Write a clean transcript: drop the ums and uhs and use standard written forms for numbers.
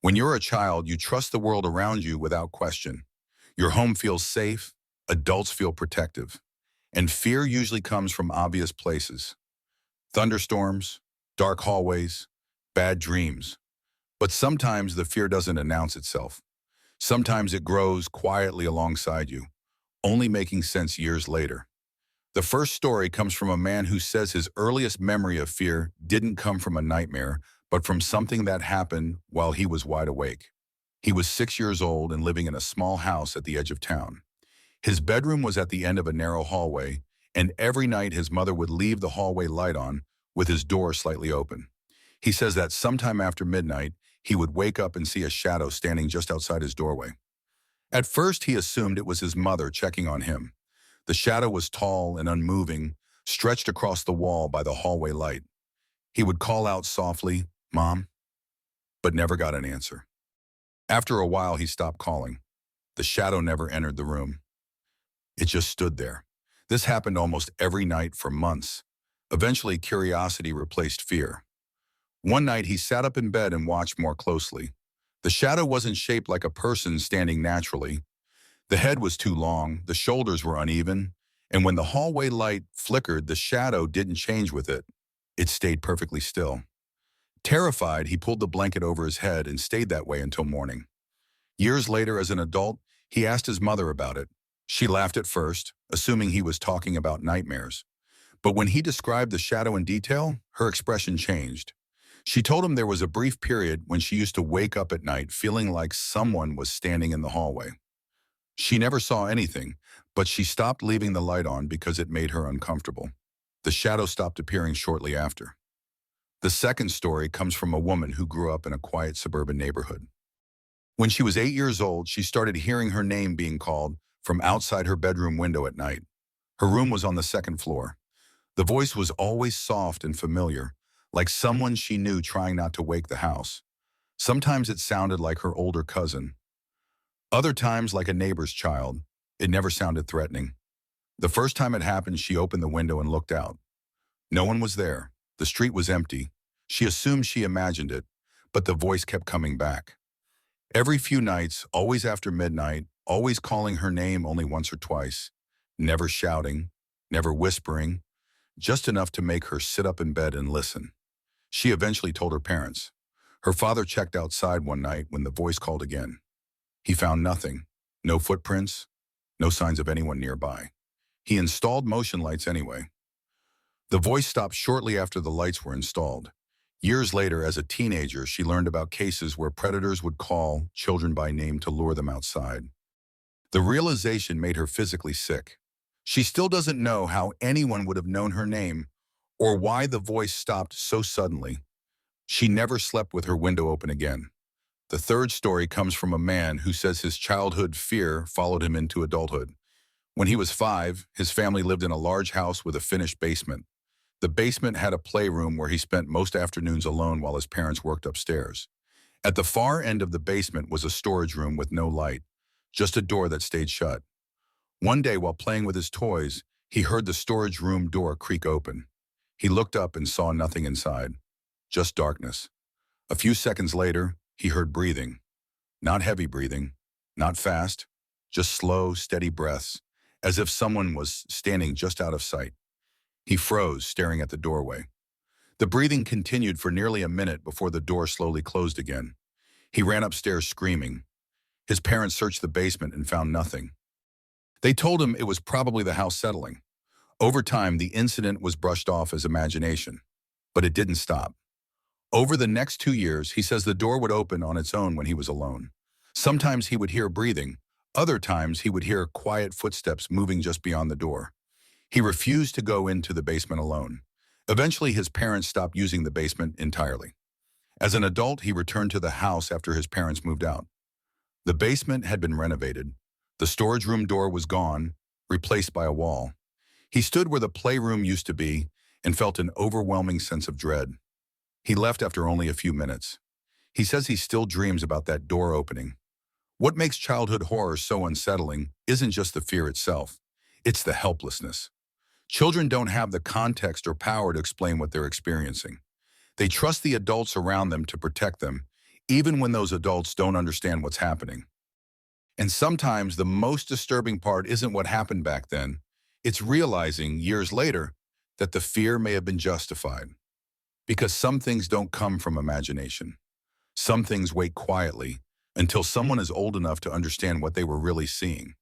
When you're a child, you trust the world around you without question. Your home feels safe, adults feel protective, and fear usually comes from obvious places. Thunderstorms, dark hallways, bad dreams. But sometimes the fear doesn't announce itself. Sometimes it grows quietly alongside you, only making sense years later. The first story comes from a man who says his earliest memory of fear didn't come from a nightmare, but from something that happened while he was wide awake. He was 6 years old and living in a small house at the edge of town. His bedroom was at the end of a narrow hallway, and every night his mother would leave the hallway light on with his door slightly open. He says that sometime after midnight, he would wake up and see a shadow standing just outside his doorway. At first, he assumed it was his mother checking on him. The shadow was tall and unmoving, stretched across the wall by the hallway light. He would call out softly, "Mom," but never got an answer. After a while, he stopped calling. The shadow never entered the room. It just stood there. This happened almost every night for months. Eventually, curiosity replaced fear. One night, he sat up in bed and watched more closely. The shadow wasn't shaped like a person standing naturally. The head was too long, the shoulders were uneven, and when the hallway light flickered, the shadow didn't change with it. It stayed perfectly still. Terrified, he pulled the blanket over his head and stayed that way until morning. Years later, as an adult, he asked his mother about it. She laughed at first, assuming he was talking about nightmares. But when he described the shadow in detail, her expression changed. She told him there was a brief period when she used to wake up at night feeling like someone was standing in the hallway. She never saw anything, but she stopped leaving the light on because it made her uncomfortable. The shadow stopped appearing shortly after. The second story comes from a woman who grew up in a quiet suburban neighborhood. When she was 8 years old, she started hearing her name being called from outside her bedroom window at night. Her room was on the second floor. The voice was always soft and familiar, like someone she knew trying not to wake the house. Sometimes it sounded like her older cousin. Other times like a neighbor's child. It never sounded threatening. The first time it happened, she opened the window and looked out. No one was there. The street was empty. She assumed she imagined it, but the voice kept coming back. Every few nights, always after midnight, always calling her name only once or twice, never shouting, never whispering, just enough to make her sit up in bed and listen. She eventually told her parents. Her father checked outside one night when the voice called again. He found nothing, no footprints, no signs of anyone nearby. He installed motion lights anyway. The voice stopped shortly after the lights were installed. Years later, as a teenager, she learned about cases where predators would call children by name to lure them outside. The realization made her physically sick. She still doesn't know how anyone would have known her name or why the voice stopped so suddenly. She never slept with her window open again. The third story comes from a man who says his childhood fear followed him into adulthood. When he was 5, his family lived in a large house with a finished basement. The basement had a playroom where he spent most afternoons alone while his parents worked upstairs. At the far end of the basement was a storage room with no light, just a door that stayed shut. One day, while playing with his toys, he heard the storage room door creak open. He looked up and saw nothing inside, just darkness. A few seconds later, he heard breathing. Not heavy breathing, not fast, just slow, steady breaths, as if someone was standing just out of sight. He froze, staring at the doorway. The breathing continued for nearly a minute before the door slowly closed again. He ran upstairs screaming. His parents searched the basement and found nothing. They told him it was probably the house settling. Over time, the incident was brushed off as imagination, but it didn't stop. Over the next 2 years, he says the door would open on its own when he was alone. Sometimes he would hear breathing. Other times he would hear quiet footsteps moving just beyond the door. He refused to go into the basement alone. Eventually, his parents stopped using the basement entirely. As an adult, he returned to the house after his parents moved out. The basement had been renovated. The storage room door was gone, replaced by a wall. He stood where the playroom used to be and felt an overwhelming sense of dread. He left after only a few minutes. He says he still dreams about that door opening. What makes childhood horror so unsettling isn't just the fear itself. It's the helplessness. Children don't have the context or power to explain what they're experiencing. They trust the adults around them to protect them, even when those adults don't understand what's happening. And sometimes the most disturbing part isn't what happened back then. It's realizing years later that the fear may have been justified. Because some things don't come from imagination. Some things wait quietly until someone is old enough to understand what they were really seeing.